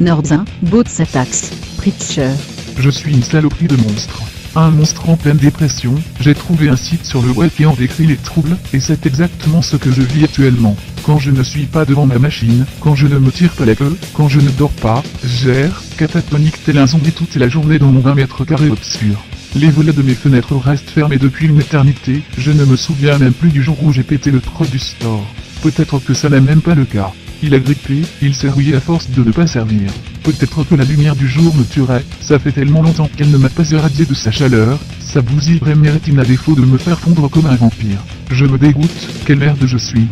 Nordin, Bots Attacks, Preacher. Je suis une saloperie de monstre. Un monstre en pleine dépression. J'ai trouvé un site sur le web qui en décrit les troubles, et c'est exactement ce que je vis actuellement. Quand je ne suis pas devant ma machine, quand je ne me tire pas la queue, quand je ne dors pas, j'erre, catatonique tel un zombie toute la journée dans mon 20 mètres carrés obscur. Les volets de mes fenêtres restent fermés depuis une éternité, je ne me souviens même plus du jour où j'ai pété le trou du store. Peut-être que ça n'est même pas le cas. Il a grippé, il s'est rouillé à force de ne pas servir. Peut-être que la lumière du jour me tuerait, ça fait tellement longtemps qu'elle ne m'a pas irradié de sa chaleur, sa bousillerait mes rétines à défaut de me faire fondre comme un vampire. Je me dégoûte, quelle merde je suis.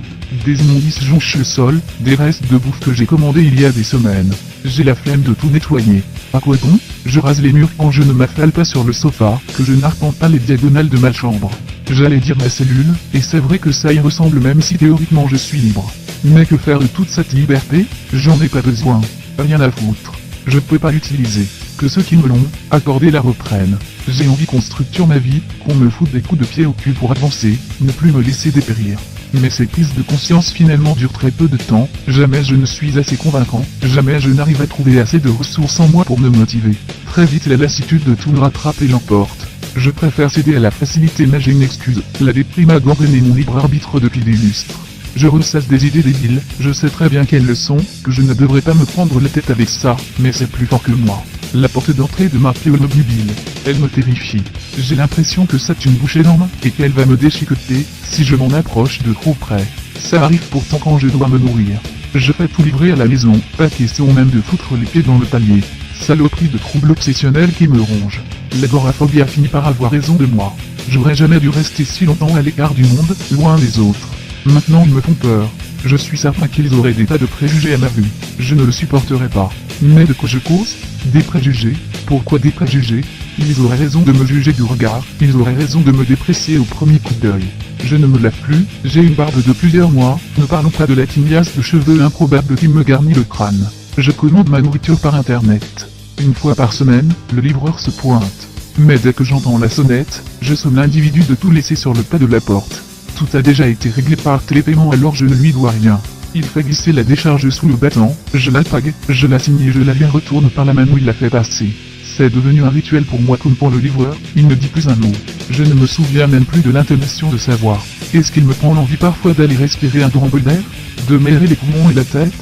Des immondices jonchent le sol, des restes de bouffe que j'ai commandé il y a des semaines. J'ai la flemme de tout nettoyer. À quoi bon? Je rase les murs quand je ne m'affale pas sur le sofa, que je n'arpente pas les diagonales de ma chambre. J'allais dire ma cellule, et c'est vrai que ça y ressemble même si théoriquement je suis libre. Mais que faire de toute cette liberté? J'en ai pas besoin. Rien à foutre. Je peux pas l'utiliser. Que ceux qui me l'ont accordé la reprennent. J'ai envie qu'on structure ma vie, qu'on me foute des coups de pied au cul pour avancer, ne plus me laisser dépérir. Mais ces prises de conscience finalement durent très peu de temps, jamais je ne suis assez convaincant, jamais je n'arrive à trouver assez de ressources en moi pour me motiver. Très vite la lassitude de tout me rattrape et l'emporte. Je préfère céder à la facilité mais j'ai une excuse, la déprime a gangréné mon libre arbitre depuis des lustres. Je ressasse des idées débiles, je sais très bien quelles le sont, que je ne devrais pas me prendre la tête avec ça, mais c'est plus fort que moi. La porte d'entrée de ma Playmobil, elle me terrifie. J'ai l'impression que c'est une bouche énorme, et qu'elle va me déchiqueter, si je m'en approche de trop près. Ça arrive pourtant quand je dois me nourrir. Je fais tout livrer à la maison, pas question même de foutre les pieds dans le palier. Saloperie de troubles obsessionnels qui me rongent. L'agoraphobie a fini par avoir raison de moi. J'aurais jamais dû rester si longtemps à l'écart du monde, loin des autres. Maintenant ils me font peur. Je suis certain qu'ils auraient des tas de préjugés à ma vue. Je ne le supporterai pas. Mais de quoi je cause? Des préjugés? Pourquoi des préjugés? Ils auraient raison de me juger du regard, ils auraient raison de me déprécier au premier coup d'œil. Je ne me lave plus, j'ai une barbe de plusieurs mois, ne parlons pas de la tignasse de cheveux improbable qui me garnit le crâne. Je commande ma nourriture par internet. Une fois par semaine, le livreur se pointe. Mais dès que j'entends la sonnette, je somme l'individu de tout laisser sur le pas de la porte. Tout a déjà été réglé par télépaiement alors je ne lui dois rien. Il fait glisser la décharge sous le battant, je la tag, je la signe et je la lui retourne par la main où il l'a fait passer. C'est devenu un rituel pour moi comme pour le livreur, il ne dit plus un mot. Je ne me souviens même plus de l'intonation de sa voix. Est-ce qu'il me prend l'envie parfois d'aller respirer un grand bol d'air? De m'aérer les poumons et la tête?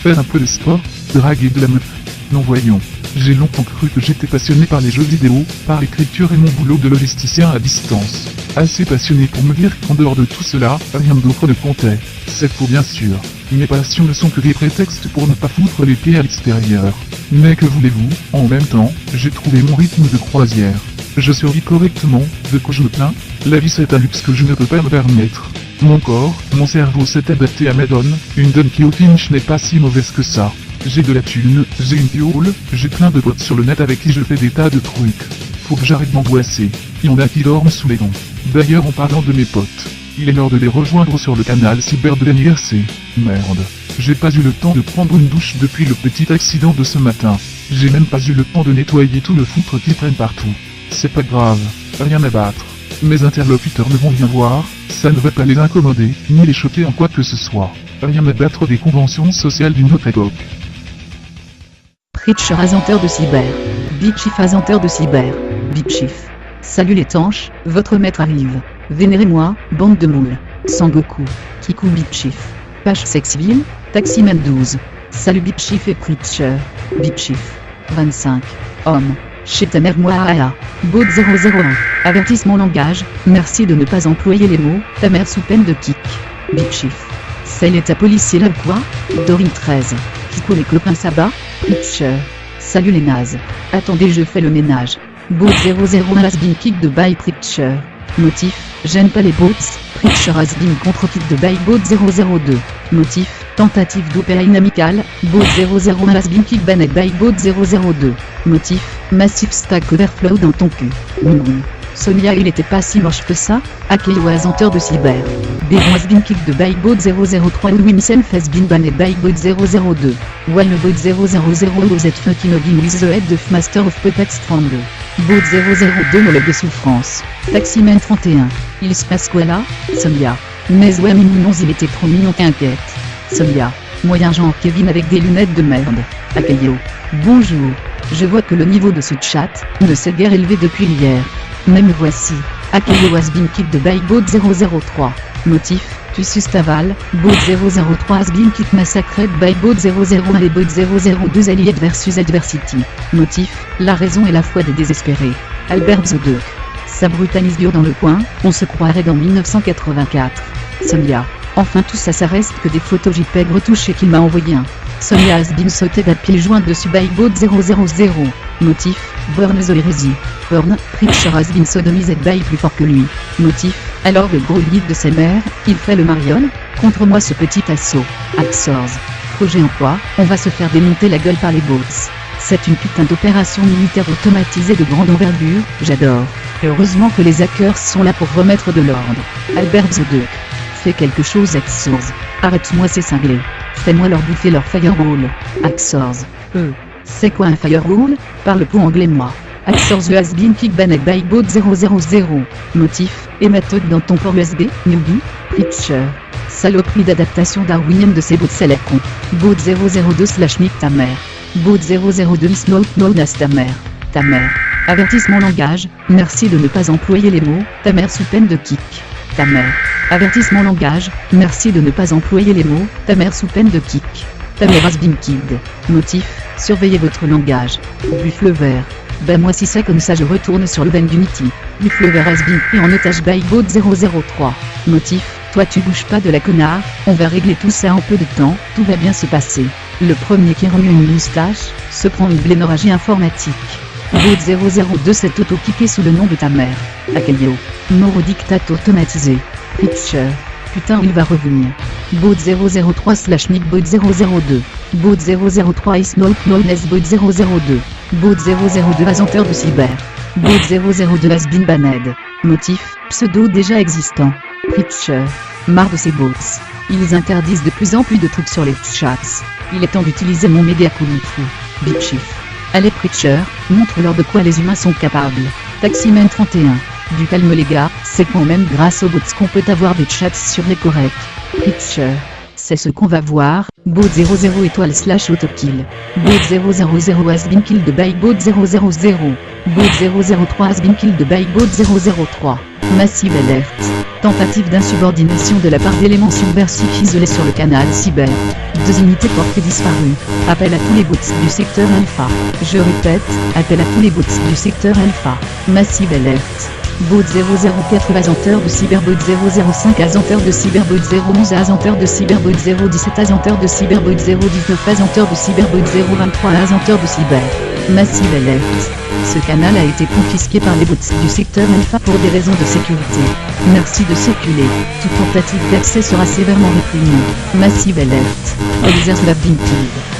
Faire un peu de sport? Draguer de la meuf? Non voyons. J'ai longtemps cru que j'étais passionné par les jeux vidéo, par l'écriture et mon boulot de logisticien à distance. Assez passionné pour me dire qu'en dehors de tout cela, rien d'autre ne comptait. C'est faux bien sûr. Mes passions ne sont que des prétextes pour ne pas foutre les pieds à l'extérieur. Mais que voulez-vous, en même temps, j'ai trouvé mon rythme de croisière. Je survis correctement, de quoi je me plains? La vie c'est un luxe que je ne peux pas me permettre. Mon corps, mon cerveau s'est adapté à ma donne, une donne qui au finish n'est pas si mauvaise que ça. J'ai de la thune, j'ai une piole, j'ai plein de potes sur le net avec qui je fais des tas de trucs. Faut que j'arrête d'angoisser. Il y en a qui dorment sous les dents. D'ailleurs en parlant de mes potes, il est l'heure de les rejoindre sur le canal cyber de l'NIRC. Merde. J'ai pas eu le temps de prendre une douche depuis le petit accident de ce matin. J'ai même pas eu le temps de nettoyer tout le foutre qui traîne partout. C'est pas grave, rien à battre. Mes interlocuteurs ne vont rien voir, ça ne va pas les incommoder, ni les choquer en quoi que ce soit. Rien à battre des conventions sociales d'une autre époque. Preacher Azanteur de cyber. Bitchief Azanteur de cyber. Bitchief. Salut les tanches, votre maître arrive. Vénérez-moi, bande de moules. Sangoku. Kiku Bitchief. Page Sexville, Taximan 12. Salut Bitchief et Preacher. Bitchief. 25. Homme. Chez ta mère moi Bot 001. Avertissement langage, merci de ne pas employer les mots, ta mère sous peine de kick. Bitchief. Celle est ta policier là quoi? Dorine 13. Kiko les copains Saba. Preacher. Salut les nazes. Attendez je fais le ménage. Bot 00 has been kicked de by Preacher. Motif, j'aime pas les bots, Preacher has been contre kick de by Bot 002. Motif, tentative d'opéra inamicale, Bot 00 has been kicked banned by Bot 002. Motif, massif stack overflow dans ton cul. Sonia il était pas si moche que ça, Akeo Azanteur de cyber. Béron has been kicked by Bot 003 ou himself has been banned by Bot 002. While Bot 000 was at fucking hugging with the head of Master of Puppets Strangle. Bot 002 monologue de souffrance. Taximan 31. Il se passe quoi là, Sonia? Mais ouais, non, il était trop mignon, t'inquiète. Sonia. Moyen genre Kevin avec des lunettes de merde. Akayo. Bonjour. Je vois que le niveau de ce chat ne s'est guère élevé depuis hier. Mais me voici. Akayo has been kicked by bot 003. Motif, tu suces ta val. Bot 003 has been kicked massacred by bot 001 et bot 002 allied versus adversity. Motif, la raison et la foi des désespérés. Albert the Duck. Ça brutalise dur dans le coin, on se croirait dans 1984. Sonia. Enfin tout ça reste que des photos JPEG retouchées qu'il m'a envoyé un. Sonia has been sauté à pieds joints dessus by bot 000. Motif, Burn the Heresy. Burn, Preacher has been sodomized by plus fort que lui. Motif, alors le gros lead de ses mères, il fait le mariole, contre moi ce petit assaut. Axors. Projet en quoi, on va se faire démonter la gueule par les bots. C'est une putain d'opération militaire automatisée de grande envergure, j'adore. Heureusement que les hackers sont là pour remettre de l'ordre. Albert the Duck. Fais quelque chose Axors. Arrête-moi ces cinglés. Fais-moi leur bouffer leur firewall. Axors. C'est quoi un firewall? Parle pour anglais moi. Axors the has been kicked banned by bot 000. Motif, et méthode dans ton port USB, newbie, Preacher. Saloperie d'adaptation darwinienne de ces bots c'est la con. Bot 002/nick ta mère. Bot 002 nas ta mère. Ta mère. Avertissement langage, merci de ne pas employer les mots, ta mère sous peine de kick. Ta mère. Avertissement langage, merci de ne pas employer les mots, ta mère sous peine de kick. Ta mère has been kicked. Motif, surveillez votre langage. Buffle vert. Ben moi si c'est comme ça je retourne sur le Ben d'Unity. Buffle vert has been pris en otage by bot 003. Motif, toi tu bouges pas de la connard, on va régler tout ça en peu de temps, tout va bien se passer. Le premier qui remue une moustache, se prend une blénorragie informatique. Bot 002 s'est auto-kické sous le nom de ta mère. Akayo. Mort au diktat automatisé. Preacher. Putain il va revenir. Bot 003/nick bot 002. Bot 003 is not known as bot 002. Bot 002 asenteur de cyber. Bot 002 has been banned. Motif, pseudo déjà existant. Preacher. Marre de ces bots. Ils interdisent de plus en plus de trucs sur les chats. Il est temps d'utiliser mon média Kung Fu. Bitchief. Allez Preacher, montre-leur de quoi les humains sont capables. Taximan 31. Du calme les gars, c'est quand même grâce aux bots qu'on peut avoir des chats sur les corrects. Preacher. C'est ce qu'on va voir. Bot 00 étoile / autokill. Bot 000 has been killed by bot 000. Bot 003 has been killed by bot 003. Massive alert. Tentative d'insubordination de la part d'éléments subversifs isolés sur le canal cyber. 2 unités portées disparues. Appel à tous les bots du secteur Alpha. Je répète, appel à tous les bots du secteur Alpha. Massive alert. Bot 004 asenteur de cyberbot 005 asenteur de cyberbot 011 asenteur de cyberbot 017 asenteur de cyberbot 019 asenteur de cyberbot 023 asenteur de cyber. Massive alert. Ce canal a été confisqué par les bots du secteur Alpha pour des raisons de sécurité. Merci de circuler. Toute tentative d'accès sera sévèrement réprimée. Massive alert. Users have been killed.